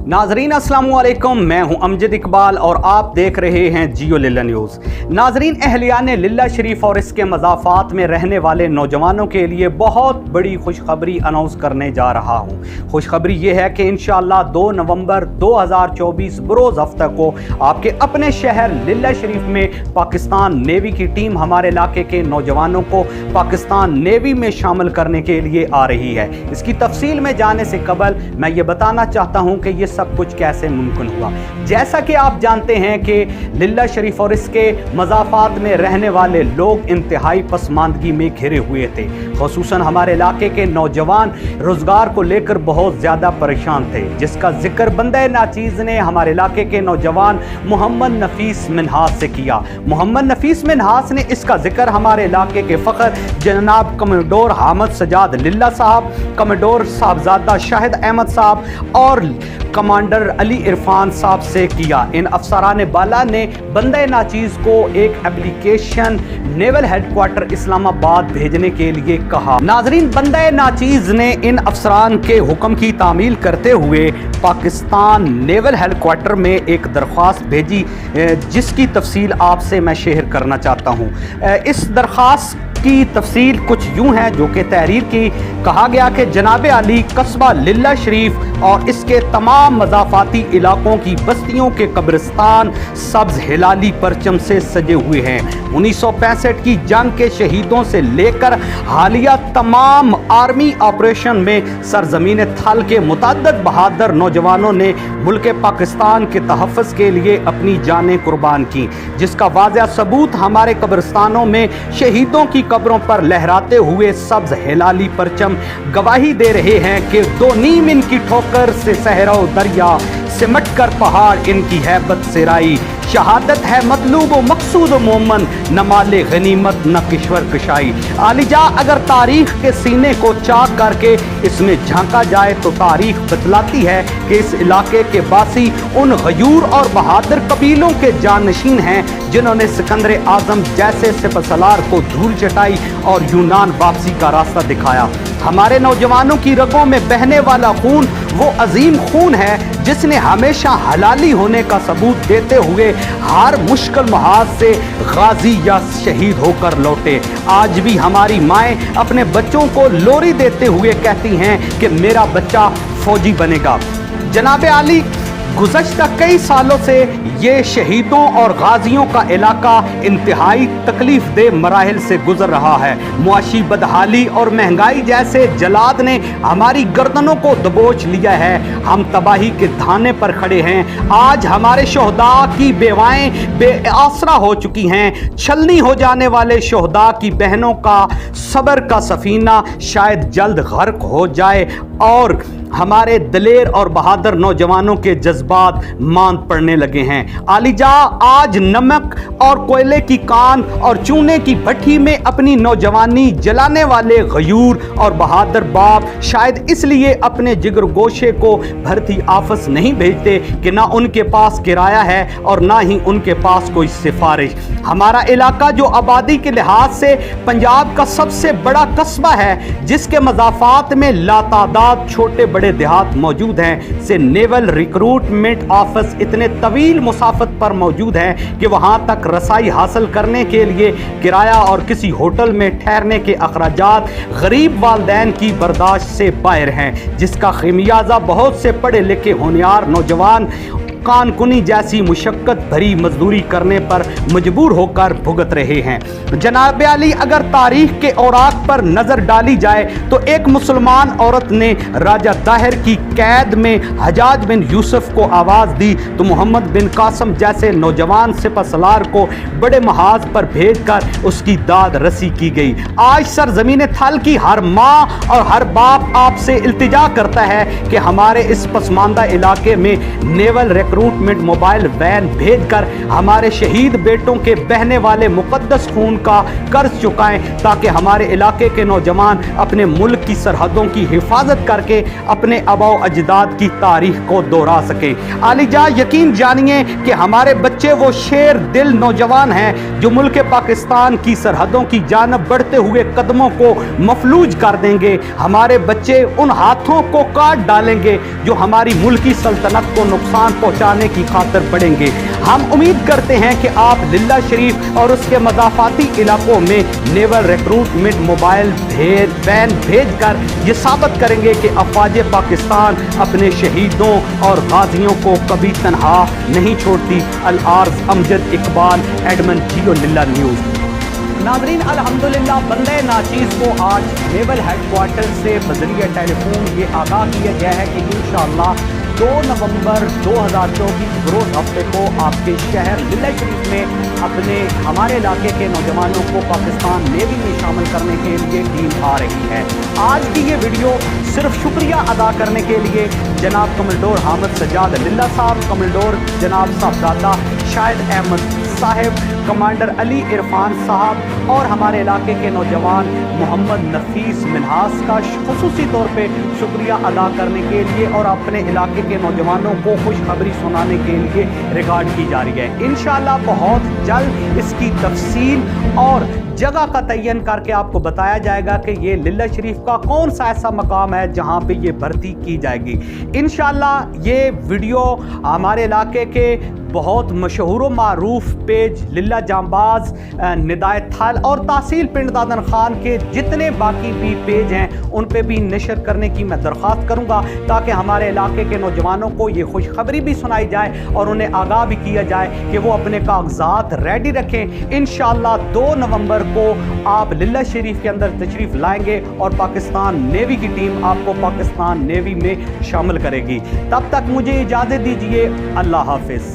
नाजरीन अस्सलाम वालेकुम, मैं हूं अमजद इकबाल और आप देख रहे हैं जियो लिल्ला न्यूज़। नाजरीन, अहलियान लिल्ला शरीफ और इसके मज़ाफ़ात में रहने वाले नौजवानों के लिए बहुत बड़ी खुशखबरी अनाउंस करने जा रहा हूं। खुशखबरी ये है कि इंशाअल्लाह 2 नवंबर 2024 बरोज़ हफ्ते को आपके अपने शहर लिल्ला शरीफ में पाकिस्तान नेवी की टीम हमारे इलाके के नौजवानों को पाकिस्तान नेवी में शामिल करने के लिए आ रही है। इसकी तफसील में जाने से कबल मैं ये बताना चाहता हूँ कि ये सब कुछ कैसे मुमकिन हुआ। जैसा कि आप जानते हैं कि लिल्ला शरीफ और इसके मज़ाफ़ात में रहने वाले लोग इंतहाई पसमानदगी में घिरे हुए थे। ख़ुसूसन हमारे इलाके के नौजवान रोज़गार को लेकर बहुत ज़्यादा परेशान थे, जिसका जिक्र बंदे नाचीज़ ने हमारे इलाके के नौजवान मोहम्मद नफीस मिन्हास से किया। मोहम्मद नफीस मिन्हास ने इसका जिक्र हमारे इलाके के फ़ख्र जनाब कमोडोर हामिद सजाद लिल्ला साहब, कमोडोर साहबजादा शाहिद अहमद साहब और कमांडर अली इरफान साहब से किया। इन अफसरान बाला ने बंदे नाचीज़ को एक एप्लीकेशन नेवल हेडक्वार्टर इस्लामाबाद भेजने के लिए कहा। नाजरीन, बंदे नाचीज़ ने इन अफसरान के हुक्म की तामील करते हुए पाकिस्तान नेवल हेडक्वार्टर में एक दरख्वास्त भेजी, जिसकी तफसील आपसे मैं शेयर करना चाहता हूँ। इस दरख्वास्त की तफसील कुछ यूँ है जो कि तहरीर की कहा गया कि जनाब अली कस्बा लिल्ला शरीफ और इसके तमाम मज़ाफ़ाती इलाकों की बस्तियों के कब्रिस्तान सब्ज़ हिलाली परचम से सजे हुए हैं। 1965 की जंग के शहीदों से लेकर हालिया तमाम आर्मी ऑपरेशन में सरजमीन थल के मुतअद्दिद बहादुर नौजवानों ने मुल्क पाकिस्तान के तहफ़्फ़ुज़ के लिए अपनी जानें कुर्बान की, जिसका वाज़ह सबूत हमारे कब्रिस्तानों में शहीदों की कब्रों पर लहराते हुए सब्ज़ हिलाली परचम गवाही दे रहे हैं कि 2 नीम इनकी ठोकर से सहरा दरिया सिमट कर पहाड़ इनकी हैबत से राई। शहादत है मतलूब व मकसूद मोमन, न माले गनीमत न किश्वर कशाई। आलिजा अगर तारीख के सीने को चाक करके इसमें झांका जाए तो तारीख बतलाती है कि इस इलाके के बासी उन गयूर और बहादुर कबीलों के जानशीन हैं जिन्होंने सिकंदर आजम जैसे सिपहसालार को धूल चटाई और यूनान वापसी का रास्ता दिखाया। हमारे नौजवानों की रगों में बहने वाला खून वो अजीम खून है जिसने हमेशा हलाली होने का सबूत देते हुए हर मुश्किल महाज से गाजी या शहीद होकर लौटे। आज भी हमारी माएँ अपने बच्चों को लोरी देते हुए कहती हैं कि मेरा बच्चा फौजी बनेगा। जनाब अली गुज़श्ता कई सालों से ये शहीदों और गाजियों का इलाका इंतहाई तकलीफ दे मराहिल से गुजर रहा है। मुआशी बदहाली और महंगाई जैसे जलाद ने हमारी गर्दनों को दबोच लिया है। हम तबाही के धाने पर खड़े हैं। आज हमारे शोहदा की बेवाएं बेआसरा हो चुकी हैं। छलनी हो जाने वाले शोहदा की बहनों का सब्र का सफीना शायद जल्द गर्क हो जाए और हमारे दलेर और बहादुर नौजवानों के जज्बात मांद पड़ने लगे हैं। आलिजा आज नमक और कोयले की कान और चूने की भट्टी में अपनी नौजवानी जलाने वाले गयूर और बहादुर बाप शायद इसलिए अपने जिगर गोशे को भर्ती आफस नहीं भेजते कि ना उनके पास किराया है और ना ही उनके पास कोई सिफारिश। हमारा इलाका जो आबादी के लिहाज से पंजाब का सबसे बड़ा कस्बा है, जिसके मज़ाफ़ात में लातादाद छोटे बड़े देहात मौजूद हैं, से नेवल रिक्रूटमेंट ऑफिस इतने तवील मुसाफत पर मौजूद हैं कि वहां तक रसाई हासिल करने के लिए किराया और किसी होटल में ठहरने के अखराजात गरीब वालदैन की बर्दाश्त से बाहर हैं, जिसका खमियाजा बहुत से पढ़े लिखे होनहार नौजवान कानकुनी जैसी मुशक्कत भरी मजदूरी करने पर मजबूर होकर भुगत रहे हैं। जनाब अली, अगर तारीख के औराक पर नजर डाली जाए तो एक मुसलमान औरत ने राजा दाहिर की कैद में हजाज बिन यूसुफ को आवाज़ दी तो मोहम्मद बिन कासम जैसे नौजवान सिपहसालार को बड़े महाज पर भेजकर उसकी दाद रसी की गई। आज सरजमीन थल की हर माँ और हर बाप आपसे इल्तिजा करता है कि हमारे इस पसमानदा इलाके में नेवल रिक्रूटमेंट मोबाइल वैन भेजकर हमारे शहीद बेटों के बहने वाले मुकद्दस खून का कर्ज चुकाएं, ताकि हमारे इलाके के नौजवान अपने मुल्क की सरहदों की हिफाजत करके अपने आबाओ अजदाद की तारीख को दोहरा सके। आलिजा यकीन जानिए कि हमारे बच्चे वो शेर दिल नौजवान हैं जो मुल्क पाकिस्तान की सरहदों की जानब बढ़ते हुए कदमों को मफलूज कर देंगे। हमारे बच्चे उन हाथों को काट डालेंगे जो हमारी मुल्की सल्तनत को नुकसान पहुंचाने की खातिर बढ़ेंगे। हम उम्मीद करते हैं कि आप लिल्ला शरीफ और उसके मज़ाफ़ाती इलाकों में नेवल रिक्रूटमेंट मोबाइल वैन भेजकर ये साबित करेंगे कि अफ़वाज पाकिस्तान अपने शहीदों और गाजियों को कभी तन्हा नहीं छोड़ती। अल-आर्ज़ अमजद इकबाल, एडमन, जियो लिल्ला न्यूज़। नाज़रीन, अल्हम्दुलिल्लाह बंदे नाचीज़ को आज नेवल हेडक्वार्टर से बज़रिए टेलीफोन ये आगाह किया गया है कि इंशाअल्लाह 2 नवंबर 2024 रोज़ हफ्ते को आपके शहर लिल्ला शरीफ में अपने हमारे इलाके के नौजवानों को पाकिस्तान नेवी में शामिल करने के लिए टीम आ रही है। आज की ये वीडियो सिर्फ शुक्रिया अदा करने के लिए जनाब कमलडोर हामिद सज्जाद लिल्ला साहब, कमलडोर जनाब साहबजादा शाहिद अहमद साहब, कमांडर अली इरफान साहब और हमारे इलाके के नौजवान मोहम्मद नफीस मिन्हास का खुसूसी तौर पे शुक्रिया अदा करने के लिए और अपने इलाके के नौजवानों को खुशखबरी सुनाने के लिए रिकॉर्ड की जा रही है। इंशाअल्लाह बहुत जल्द इसकी तफसील और जगह का तयन करके आपको बताया जाएगा कि ये लिल्ला शरीफ का कौन सा ऐसा मकाम है जहाँ पे ये भर्ती की जाएगी। इंशाअल्लाह ये वीडियो हमारे इलाके के बहुत मशहूर व मारूफ पेज लिल्ला जांबाज, निदायत थाल और तहसील पिंड दादन खान के जितने बाकी भी पेज हैं उन पे भी नशर करने की मैं दरख्वास्त करूँगा, ताकि हमारे इलाके के नौजवानों को ये खुशखबरी भी सुनाई जाए और उन्हें आगाह भी किया जाए कि वो अपने कागजात रेडी रखें। इंशाअल्लाह 2 नवंबर को आप लिल्ला शरीफ के अंदर तशरीफ़ लाएंगे और पाकिस्तान नेवी की टीम आपको पाकिस्तान नेवी में शामिल करेगी। तब तक मुझे इजाज़त दीजिए। अल्लाह हाफिज़।